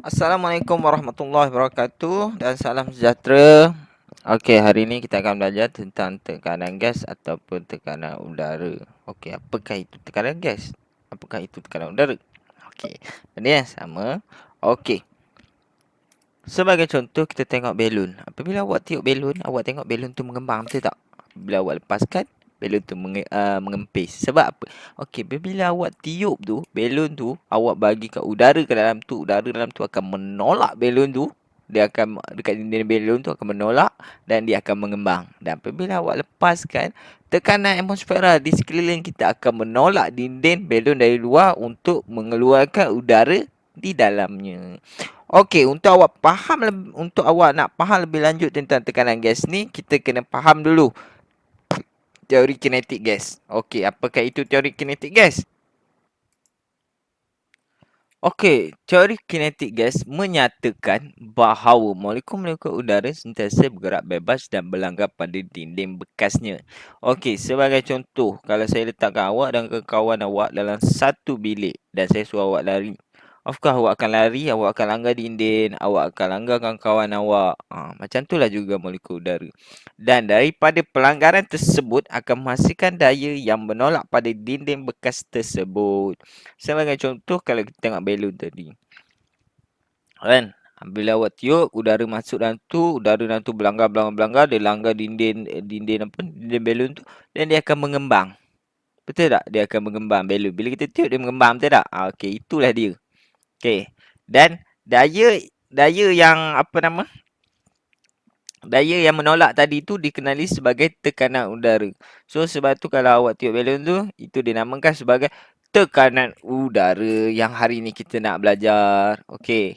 Assalamualaikum warahmatullahi wabarakatuh dan salam sejahtera. Okey, hari ini kita akan belajar tentang tekanan gas ataupun tekanan udara. Okey, apakah itu tekanan gas? Apakah itu tekanan udara? Okey, benda yang sama. Okey. Sebagai contoh kita tengok belon. Apabila awak tiup belon, awak tengok belon tu mengembang, betul tak? Bila awak lepaskan, belon tu mengempis. Sebab apa? Okey, bila awak tiup tu, belon tu awak bagi kat udara ke dalam tu, udara dalam tu akan menolak belon tu. Dia akan dekat dinding belon tu akan menolak dan dia akan mengembang. Dan apabila awak lepaskan, tekanan atmosfera di sekeliling kita akan menolak dinding belon dari luar untuk mengeluarkan udara di dalamnya. Okey, untuk awak nak faham lebih lanjut tentang tekanan gas ni, kita kena faham dulu teori kinetik gas. Okey, apakah itu teori kinetik gas? Okey, teori kinetik gas menyatakan bahawa molekul-molekul udara sentiasa bergerak bebas dan berlanggar pada dinding bekasnya. Okey, sebagai contoh, kalau saya letakkan awak dan kawan awak dalam satu bilik dan saya suruh awak lari. Of course awak akan lari, awak akan langgar dinding, awak akan langgar kawan awak. Macam itulah juga molekul udara. Dan daripada pelanggaran tersebut akan menghasilkan daya yang menolak pada dinding bekas tersebut. Sebagai contoh kalau kita tengok belon tadi. Kan? Bila awak tiup, udara masuk dalam tu, udara dalam tu berlanggar, dia langgar dinding belon tu dan dia akan mengembang. Betul tak? Dia akan mengembang belon. Bila kita tiup dia mengembang, betul tak? Okey, itulah dia. Okey. Dan daya yang daya yang menolak tadi tu dikenali sebagai tekanan udara. So sebab tu kalau awak tiup belon tu, itu dinamakan sebagai tekanan udara yang hari ni kita nak belajar. Okey.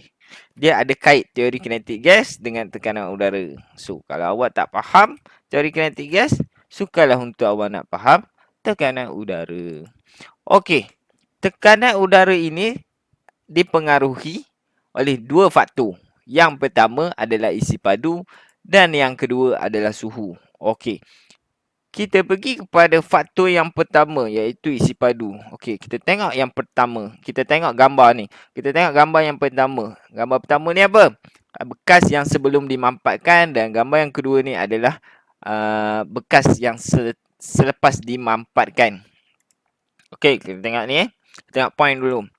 Dia ada kait teori kinetik gas dengan tekanan udara. So kalau awak tak faham teori kinetik gas, sukalah untuk awak nak faham tekanan udara. Okey. Tekanan udara ini dipengaruhi oleh dua faktor. Yang pertama adalah isi padu dan yang kedua adalah suhu. Okey. Kita pergi kepada faktor yang pertama iaitu isi padu. Okey, kita tengok yang pertama. Kita tengok gambar ni. Kita tengok gambar yang pertama. Gambar pertama ni apa? Bekas yang sebelum dimampatkan dan gambar yang kedua ni adalah bekas yang selepas dimampatkan. Okey, kita tengok ni. Kita tengok point dulu.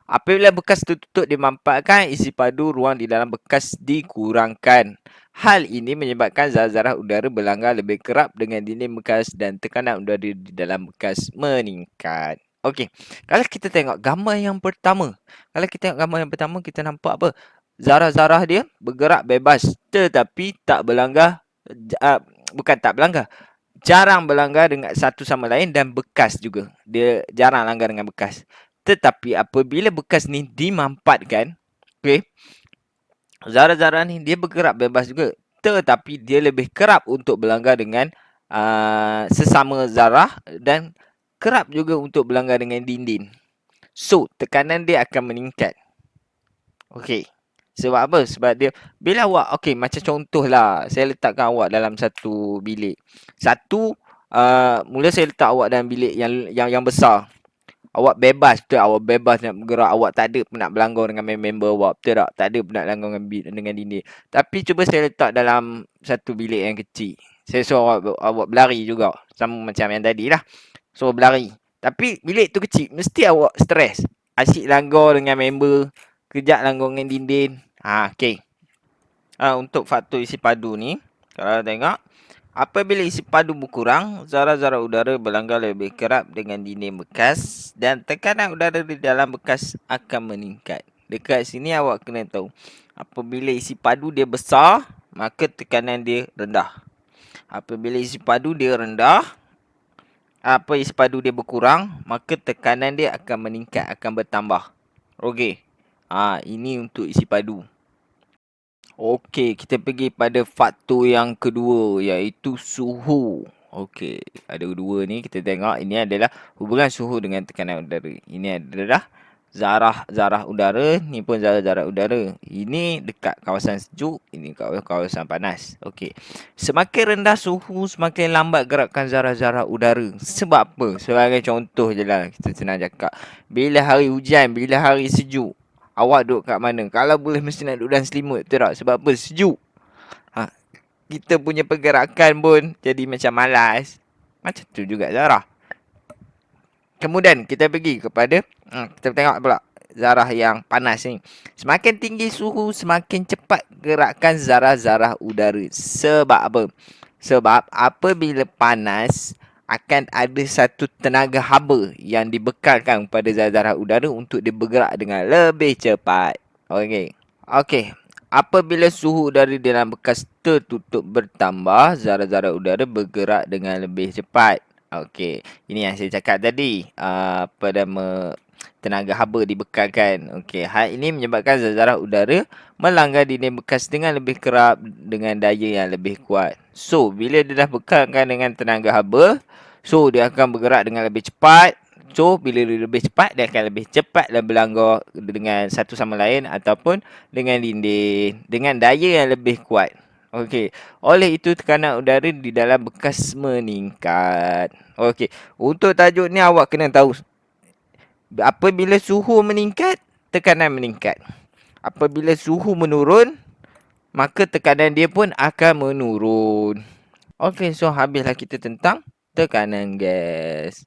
Apabila bekas tertutup dimampatkan, isi padu ruang di dalam bekas dikurangkan. Hal ini menyebabkan zarah-zarah udara berlanggar lebih kerap dengan dinding bekas dan tekanan udara di dalam bekas meningkat. Okey, kalau kita tengok gambar yang pertama. Kalau kita tengok gambar yang pertama, kita nampak apa? Zarah-zarah dia bergerak bebas tetapi tak berlanggar, bukan tak berlanggar. Jarang berlanggar dengan satu sama lain dan bekas juga. Dia jarang langgar dengan bekas. Tetapi apabila bekas ni dimampatkan, okey, zarah-zarah ni dia bergerak bebas juga. Tetapi dia lebih kerap untuk berlanggar dengan sesama zarah dan kerap juga untuk berlanggar dengan dinding. So, tekanan dia akan meningkat. Okey. Sebab apa? Sebab dia, bila awak, okey, macam contohlah, saya letakkan awak dalam satu bilik. Mula saya letak awak dalam bilik yang besar. Awak bebas, betul? Awak bebas nak bergerak. Awak tak ada pun nak berlanggar dengan member awak, betul tak? Tak ada pun nak langgar dengan dinding. Tapi cuba saya letak dalam satu bilik yang kecil. Saya suruh awak berlari juga. Sama macam yang tadi lah. So berlari. Tapi bilik tu kecil. Mesti awak stres. Asyik langgar dengan member. Kejap langgar dengan dinding. Okay. Untuk faktor isi padu ni, kalau tengok, apabila isi padu berkurang, zarah-zarah udara berlanggar lebih kerap dengan dinding bekas dan tekanan udara di dalam bekas akan meningkat. Dekat sini awak kena tahu, apabila isi padu dia besar, maka tekanan dia rendah. Apabila isi padu dia rendah, isi padu dia berkurang, maka tekanan dia akan meningkat, akan bertambah. Okey. Ini untuk isi padu. Okey, kita pergi pada faktor yang kedua iaitu suhu. Okey, ada dua ni kita tengok. Ini adalah hubungan suhu dengan tekanan udara. Ini adalah zarah-zarah udara, ni pun zarah-zarah udara. Ini dekat kawasan sejuk, ini kawasan panas. Okey. Semakin rendah suhu, semakin lambat gerakan zarah-zarah udara. Sebab apa? Sebagai contoh je lah, kita senang cakap. Bila hari hujan, bila hari sejuk, awak duduk kat mana. Kalau boleh mesti nak duduk dalam selimut. Betul tak? Sebab apa? Sejuk. Kita punya pergerakan pun jadi macam malas. Macam tu juga Zarah. Kemudian kita pergi kepada kita tengok pula zarah yang panas ni. Semakin tinggi suhu, semakin cepat gerakan zarah-zarah udara. Sebab apa? Sebab apabila panas, akan ada satu tenaga haba yang dibekalkan kepada zarah-zarah udara untuk dia bergerak dengan lebih cepat. Okey. Okey. Apabila suhu udara di dalam bekas tertutup bertambah, zarah-zarah udara bergerak dengan lebih cepat. Okey, ini yang saya cakap tadi. Pada tenaga haba dibekalkan. Okey, hal ini menyebabkan zarah-zarah udara melanggar dinding bekas dengan lebih kerap dengan daya yang lebih kuat. So, bila dia dah bekalkan dengan tenaga haba, so dia akan bergerak dengan lebih cepat. So, bila dia lebih cepat, dia akan lebih cepat dan berlanggar dengan satu sama lain ataupun dengan dinding dengan daya yang lebih kuat. Okey, oleh itu tekanan udara di dalam bekas meningkat. Okey, untuk tajuk ni awak kena tahu. Apabila suhu meningkat, tekanan meningkat. Apabila suhu menurun, maka tekanan dia pun akan menurun. Okey, so habislah kita tentang tekanan gas.